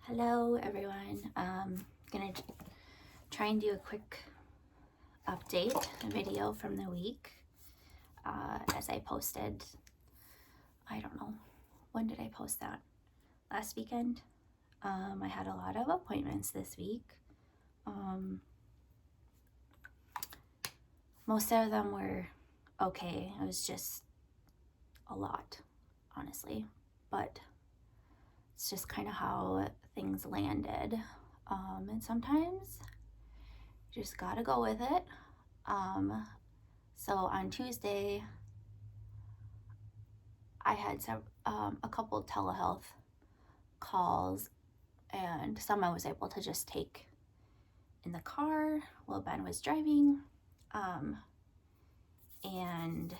Hello everyone. Gonna try and do a quick update video from the week as I posted. I don't know, when did I post that? Last weekend. I had a lot of appointments this week. Most of them were okay. It was just a lot, honestly, but it's just kind of how things landed. And sometimes you just gotta go with it. So on Tuesday, I had a couple telehealth calls, and some I was able to just take in the car while Ben was driving. And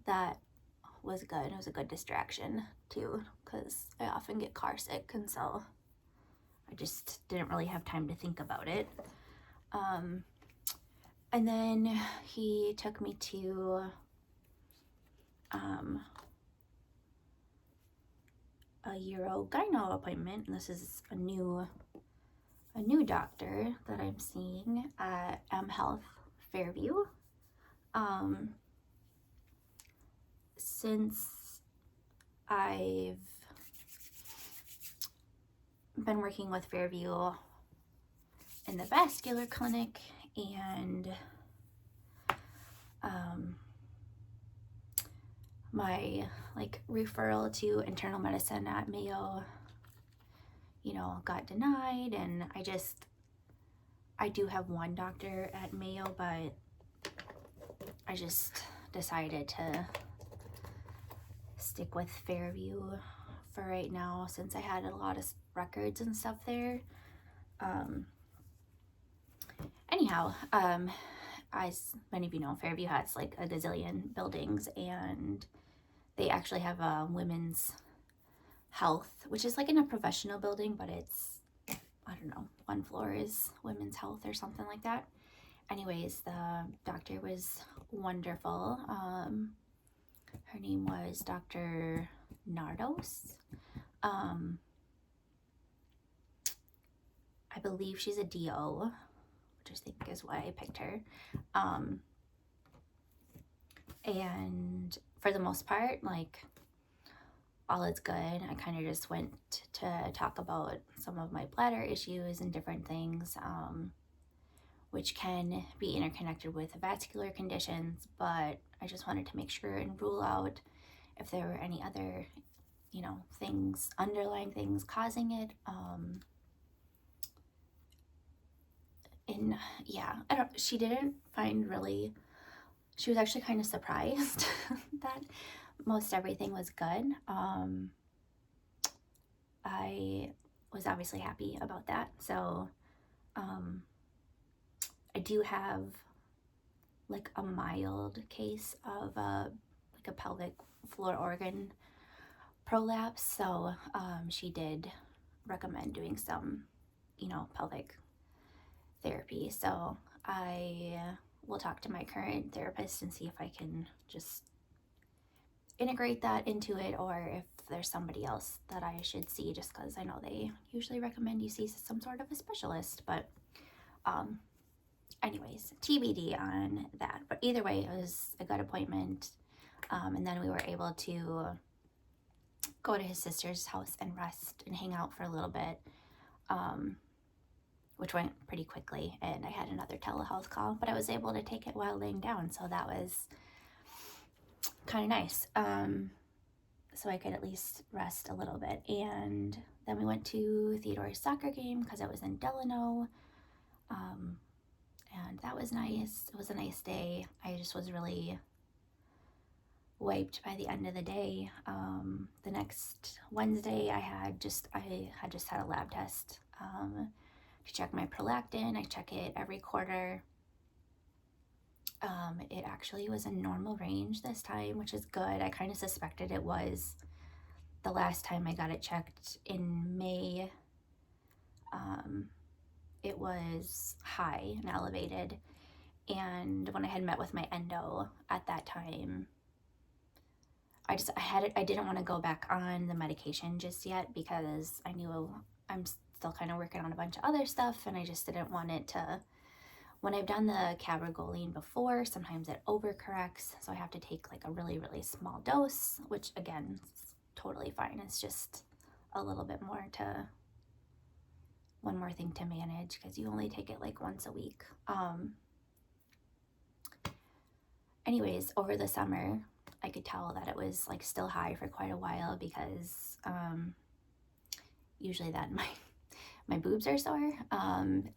that was good. It was a good distraction too, because I often get car sick, and so I just didn't really have time to think about it. And then he took me to a urogyno appointment, and this is a new doctor that I'm seeing at Health Fairview. Since I've been working with Fairview in the vascular clinic and my referral to internal medicine at Mayo, got denied, and I do have one doctor at Mayo, but I just decided to stick with Fairview for right now since I had a lot of records and stuff there. Anyhow, as many of you know, Fairview has like a gazillion buildings, and they actually have a women's health, which is like in a professional building, but it's, I don't know, one floor is women's health or something like that. Anyways, the doctor was wonderful. Her name was Dr. Nardos. I believe she's a DO, which I think is why I picked her. And for the most part, all is good. I kind of just went to talk about some of my bladder issues and different things, which can be interconnected with vascular conditions, but I just wanted to make sure and rule out if there were any other, things, underlying things causing it. She didn't find really, she was actually kind of surprised that most everything was good. I was obviously happy about that. So I do have a mild case of a pelvic floor organ prolapse. So she did recommend doing some, pelvic therapy. So I will talk to my current therapist and see if I can just integrate that into it, or if there's somebody else that I should see, just because I know they usually recommend you see some sort of a specialist. But anyways, TBD on that. But either way, it was a good appointment. And then we were able to go to his sister's house and rest and hang out for a little bit, which went pretty quickly. And I had another telehealth call, but I was able to take it while laying down, so that was kind of nice. So I could at least rest a little bit. And then we went to Theodore's soccer game because I was in Delano. And that was nice. It was a nice day. I just was really wiped by the end of the day. The next Wednesday I had just had a lab test to check my prolactin. I check it every quarter. It actually was in normal range this time, which is good. I kind of suspected it was the last time I got it checked in May. It was high and elevated, and when I had met with my endo at that time, I didn't want to go back on the medication just yet because I knew I'm still kind of working on a bunch of other stuff, and I just didn't want it to, when I've done the cabergoline before, sometimes it overcorrects, so I have to take like a really, really small dose, which again, is totally fine. It's just a little bit more to, one more thing to manage because you only take it like once a week. Anyways, over the summer, I could tell that it was like still high for quite a while because usually then my boobs are sore,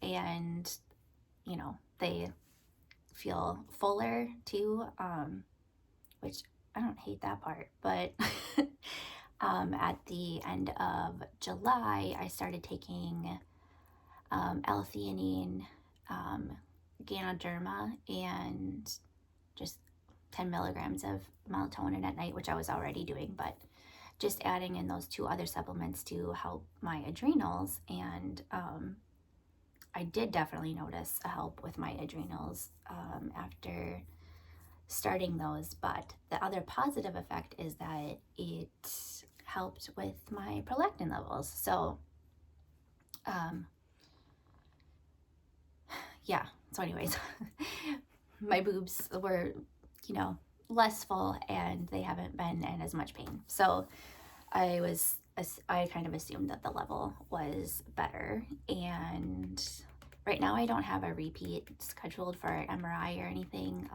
and you know, they feel fuller too, which I don't hate that part, but at the end of July, I started taking L-theanine, Ganoderma, and just 10 milligrams of melatonin at night, which I was already doing, but just adding in those 2 other supplements to help my adrenals. And I did definitely notice a help with my adrenals after starting those, but the other positive effect is that it helped with my prolactin levels. So yeah, so anyways, my boobs were, you know, less full and they haven't been in as much pain. So I kind of assumed that the level was better. And right now I don't have a repeat scheduled for an MRI or anything,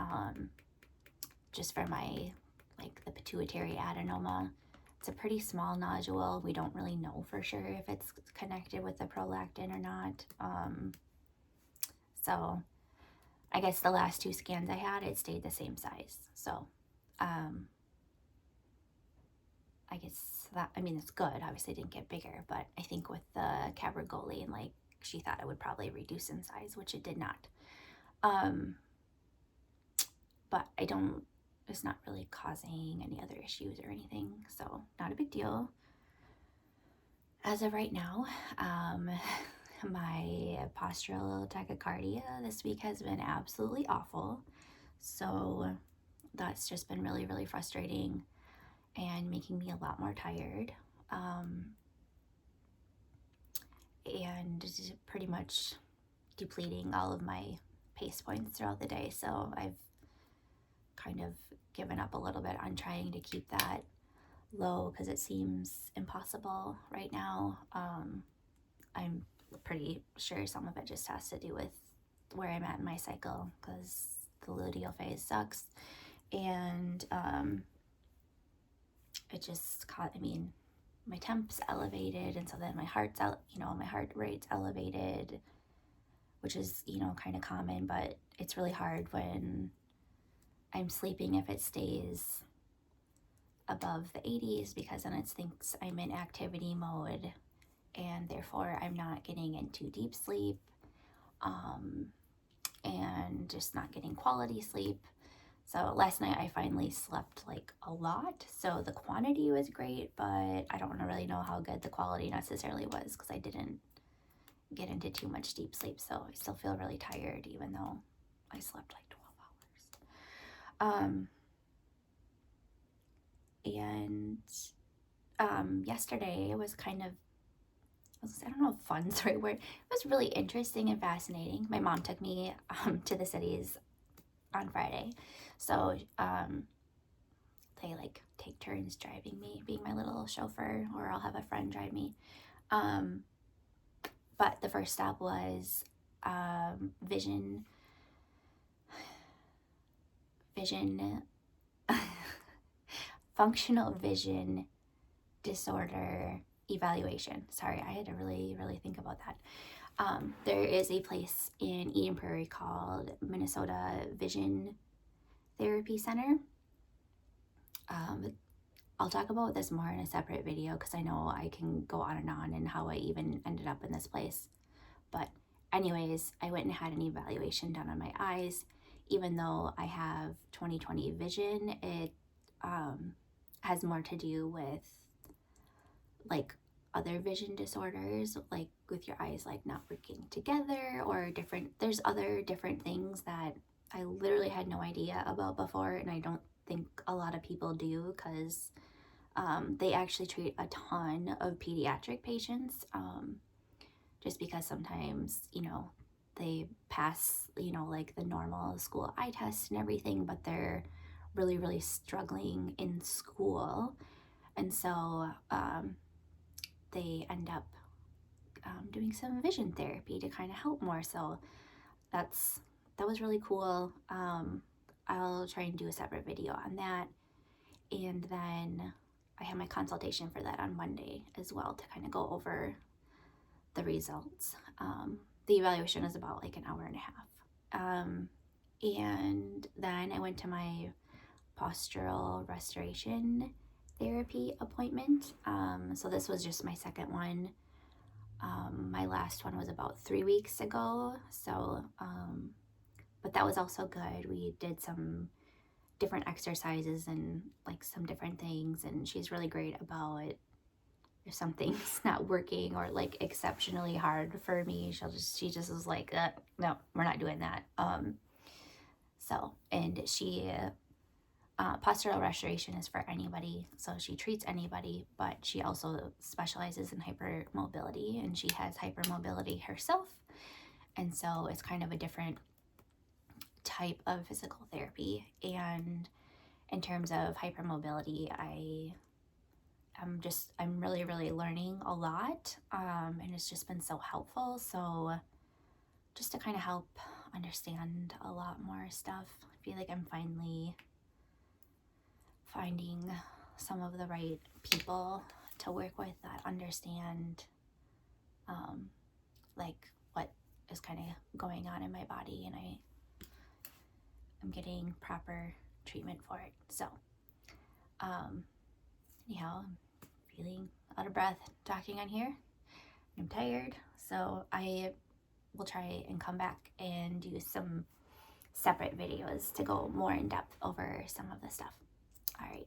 just for my, like, the pituitary adenoma. It's a pretty small nodule. We don't really know for sure if it's connected with the prolactin or not. So I guess the last 2 scans I had, it stayed the same size. So I guess that, I mean, it's good. Obviously it didn't get bigger, but I think with the cabergoline, like, she thought it would probably reduce in size, which it did not. But it's not really causing any other issues or anything, so not a big deal. As of right now, my postural tachycardia this week has been absolutely awful. So that's just been really, really frustrating and making me a lot more tired. And pretty much depleting all of my pace points throughout the day. So I've kind of given up a little bit on trying to keep that low because it seems impossible right now. I'm pretty sure some of it just has to do with where I'm at in my cycle because the luteal phase sucks. And it just caught, I mean, my temp's elevated, and so then my heart rate's elevated, which is, kind of common, but it's really hard when I'm sleeping if it stays above the 80s, because then it thinks I'm in activity mode, and therefore I'm not getting into deep sleep, and just not getting quality sleep. So last night I finally slept like a lot, so the quantity was great, but I don't really know how good the quality necessarily was because I didn't get into too much deep sleep, so I still feel really tired even though I slept like 12 hours. And yesterday was kind of, I don't know if fun's the right word. It was really interesting and fascinating. My mom took me to the cities on Friday, so they like take turns driving me, being my little chauffeur, or I'll have a friend drive me. But the first stop was functional vision disorder evaluation. Sorry, I had to really, really think about that. There is a place in Eden Prairie called Minnesota Vision Therapy Center. I'll talk about this more in a separate video because I know I can go on and how I even ended up in this place. But anyways, I went and had an evaluation done on my eyes. Even though I have 20/20 vision, it has more to do with like other vision disorders, like with your eyes like not working together, or there's other different things that I literally had no idea about before, and I don't think a lot of people do, because they actually treat a ton of pediatric patients, just because sometimes, they pass, like the normal school eye test and everything, but they're really, really struggling in school. And so they end up doing some vision therapy to kind of help more. So that was really cool. I'll try and do a separate video on that. And then I have my consultation for that on Monday as well, to kind of go over the results. The evaluation is about like an hour and a half. And then I went to my postural restoration therapy appointment. So this was just my second one. My last one was about 3 weeks ago. So, but that was also good. We did some different exercises and like some different things, and she's really great about it. If something's not working or like exceptionally hard for me, she just is like, no, we're not doing that. So, and she, postural restoration is for anybody. So she treats anybody, but she also specializes in hypermobility, and she has hypermobility herself. And so it's kind of a different type of physical therapy. And in terms of hypermobility, I'm really, really learning a lot. And it's just been so helpful. So just to kind of help understand a lot more stuff, I feel like I'm finally finding some of the right people to work with that understand like what is kind of going on in my body, and I'm getting proper treatment for it. So anyhow, I'm feeling out of breath talking on here. I'm tired, so I will try and come back and do some separate videos to go more in depth over some of the stuff. All right.